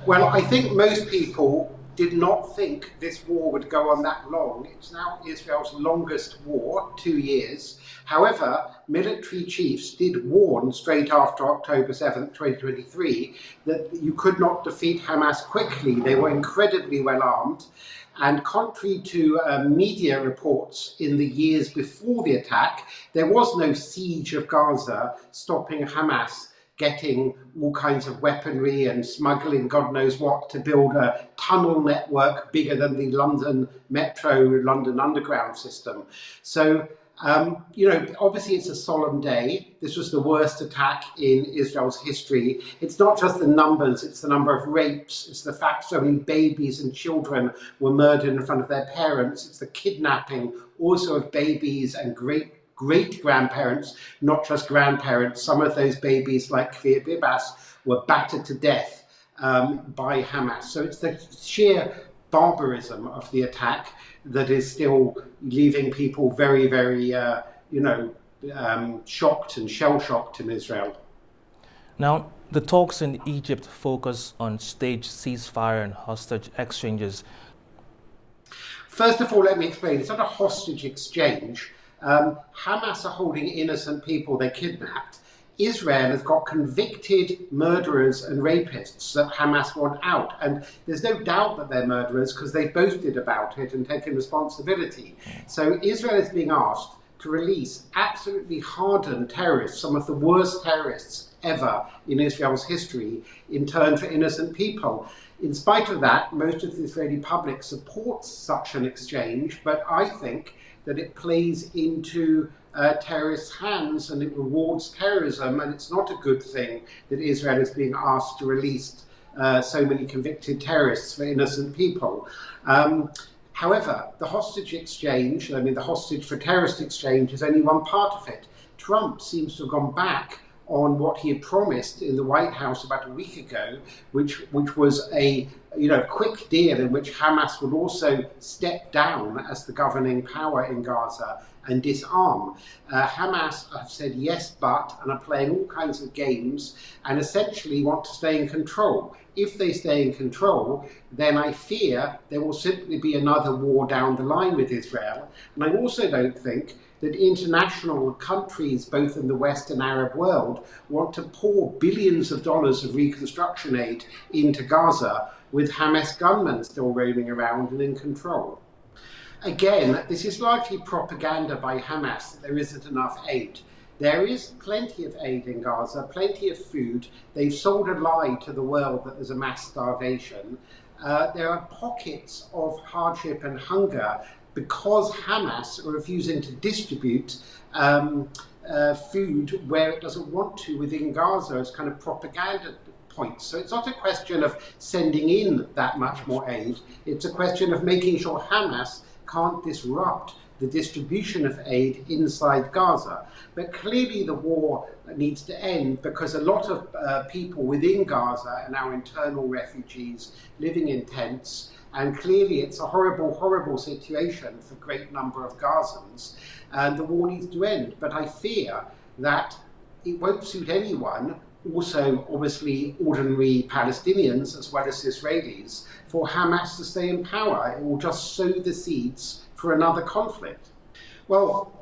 Well, I think most people did not think this war would go on that long. It's now Israel's longest war, 2 years. However, military chiefs did warn straight after October 7th, 2023, that you could not defeat Hamas quickly. They were incredibly well armed. And contrary to media reports in the years before the attack, there was no siege of Gaza stopping Hamas getting all kinds of weaponry and smuggling God knows what to build a tunnel network bigger than the London Metro, London Underground system. So, obviously it's a solemn day. This was the worst attack in Israel's history. It's not just the numbers, it's the number of rapes, it's the fact so many babies and children were murdered in front of their parents, it's the kidnapping also of babies and great-grandparents, not just grandparents. Some of those babies, like Kfir Bibas, were battered to death by Hamas. So it's the sheer barbarism of the attack that is still leaving people very, very, shocked and shell-shocked in Israel. Now, the talks in Egypt focus on staged ceasefire and hostage exchanges. First of all, let me explain. It's not a hostage exchange. Hamas are holding innocent people they kidnapped. Israel has got convicted murderers and rapists that Hamas want out. And there's no doubt that they're murderers because they boasted about it and taken responsibility. So Israel is being asked to release absolutely hardened terrorists, some of the worst terrorists ever in Israel's history, in turn for innocent people. In spite of that, most of the Israeli public supports such an exchange, but I think that it plays into terrorists' hands and it rewards terrorism, and it's not a good thing that Israel is being asked to release so many convicted terrorists for innocent people. However, the hostage exchange, the hostage for terrorist exchange is only one part of it. Trump seems to have gone back on what he had promised in the White House about a week ago, which was a quick deal in which Hamas would also step down as the governing power in Gaza and disarm. Hamas have said yes but, and are playing all kinds of games and essentially want to stay in control. If they stay in control, then I fear there will simply be another war down the line with Israel. And I also don't think that international countries, both in the West and Arab world, want to pour billions of dollars of reconstruction aid into Gaza with Hamas gunmen still roaming around and in control. Again, this is largely propaganda by Hamas that there isn't enough aid. There is plenty of aid in Gaza, plenty of food. They've sold a lie to the world that there's a mass starvation. There are pockets of hardship and hunger because Hamas are refusing to distribute food where it doesn't want to within Gaza as kind of propaganda points. So it's not a question of sending in that much more aid. It's a question of making sure Hamas can't disrupt the distribution of aid inside Gaza. But clearly the war needs to end because a lot of people within Gaza are now internal refugees living in tents. And clearly it's a horrible, horrible situation for a great number of Gazans, and the war needs to end. But I fear that it won't suit anyone, also obviously ordinary Palestinians as well as Israelis, for Hamas to stay in power. It will just sow the seeds for another conflict. Well,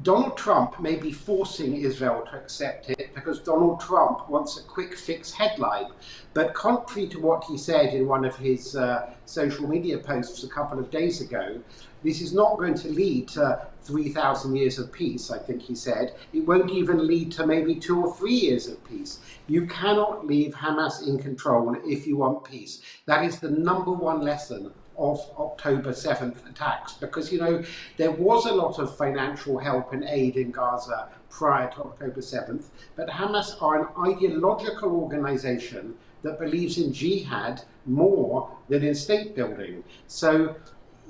Donald Trump may be forcing Israel to accept it because Donald Trump wants a quick fix headline. But contrary to what he said in one of his social media posts a couple of days ago, this is not going to lead to 3,000 years of peace, I think he said. It won't even lead to maybe 2 or 3 years of peace. You cannot leave Hamas in control if you want peace. That is the number one lesson of October 7th attacks, because there was a lot of financial help and aid in Gaza prior to October 7th, but Hamas are an ideological organization that believes in jihad more than in state building. So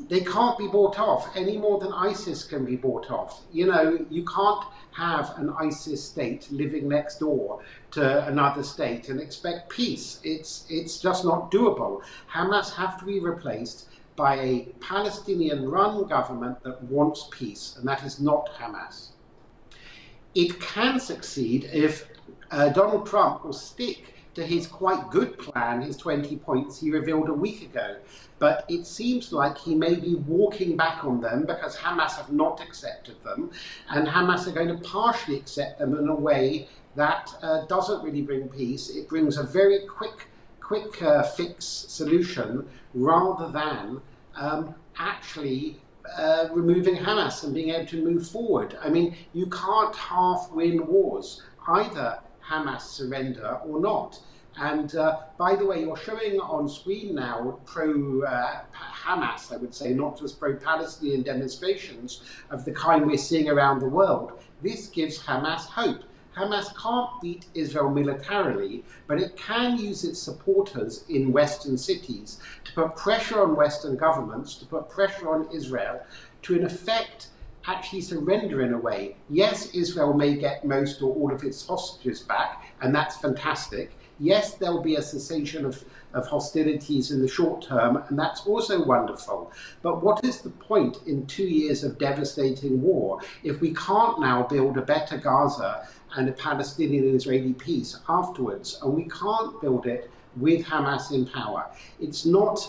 they can't be bought off any more than ISIS can be bought off. You can't have an ISIS state living next door to another state and expect peace. It's just not doable. Hamas have to be replaced by a Palestinian-run government that wants peace, and that is not Hamas. It can succeed if Donald Trump will stick to his quite good plan, his 20 points he revealed a week ago. But it seems like he may be walking back on them because Hamas have not accepted them, and Hamas are going to partially accept them in a way that doesn't really bring peace. It brings a very quick fix solution rather than actually removing Hamas and being able to move forward. I mean, you can't half win wars. Either Hamas surrender or not. And by the way, you're showing on screen now pro-Hamas, I would say, not just pro-Palestinian demonstrations of the kind we're seeing around the world. This gives Hamas hope. Hamas can't beat Israel militarily, but it can use its supporters in Western cities to put pressure on Western governments, to put pressure on Israel, to in effect actually surrender in a way. Yes, Israel may get most or all of its hostages back, and that's fantastic. Yes, there'll be a cessation of hostilities in the short term, and that's also wonderful. But what is the point in 2 years of devastating war if we can't now build a better Gaza and a Palestinian and Israeli peace afterwards, and we can't build it with Hamas in power? It's not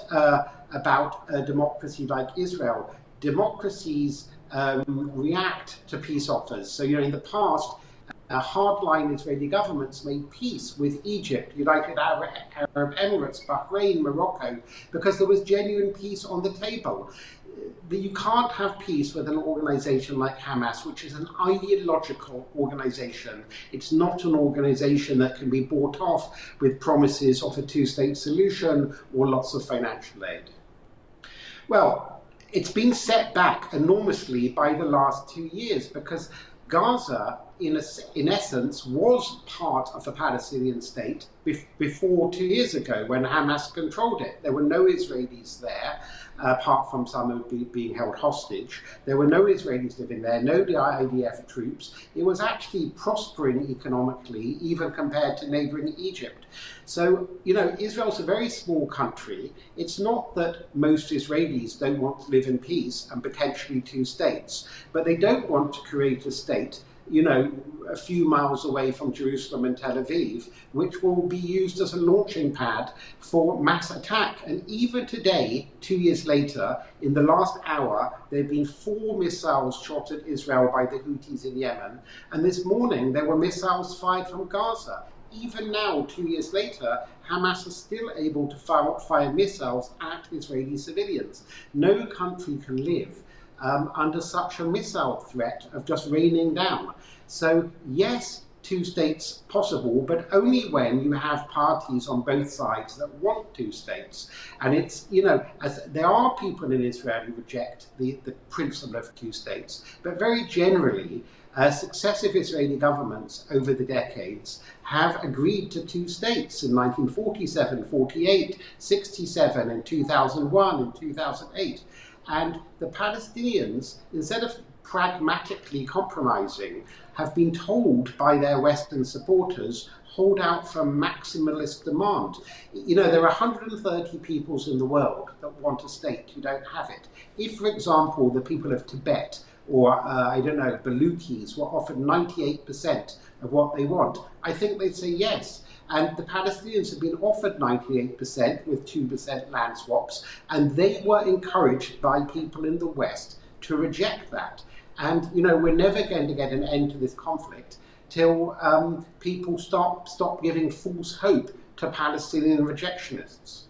about a democracy like Israel. Democracies react to peace offers. So, in the past, hardline Israeli governments made peace with Egypt, United Arab Emirates, Bahrain, Morocco, because there was genuine peace on the table. You can't have peace with an organization like Hamas, which is an ideological organization. It's not an organization that can be bought off with promises of a two-state solution or lots of financial aid. Well, it's been set back enormously by the last 2 years because Gaza, in essence, was part of the Palestinian state before 2 years ago when Hamas controlled it. There were no Israelis there, apart from some who were being held hostage. There were no Israelis living there, no IDF troops. It was actually prospering economically, even compared to neighboring Egypt. So, Israel's a very small country. It's not that most Israelis don't want to live in peace and potentially two states, but they don't want to create a state a few miles away from Jerusalem and Tel Aviv, which will be used as a launching pad for mass attack. And even today, 2 years later, in the last hour, there have been 4 missiles shot at Israel by the Houthis in Yemen. And this morning, there were missiles fired from Gaza. Even now, 2 years later, Hamas is still able to fire missiles at Israeli civilians. No country can live under such a missile threat of just raining down. So yes, two states possible, but only when you have parties on both sides that want two states. And it's, as there are people in Israel who reject the principle of two states, but very generally, successive Israeli governments over the decades have agreed to two states in 1947, 48, 67, and 2001 and 2008. And the Palestinians, instead of pragmatically compromising, have been told by their Western supporters, hold out for maximalist demand. There are 130 peoples in the world that want a state who don't have it. If, for example, the people of Tibet or, Baluchis were offered 98% of what they want, I think they'd say yes. And the Palestinians have been offered 98% with 2% land swaps, and they were encouraged by people in the West to reject that. And, we're never going to get an end to this conflict till people stop giving false hope to Palestinian rejectionists.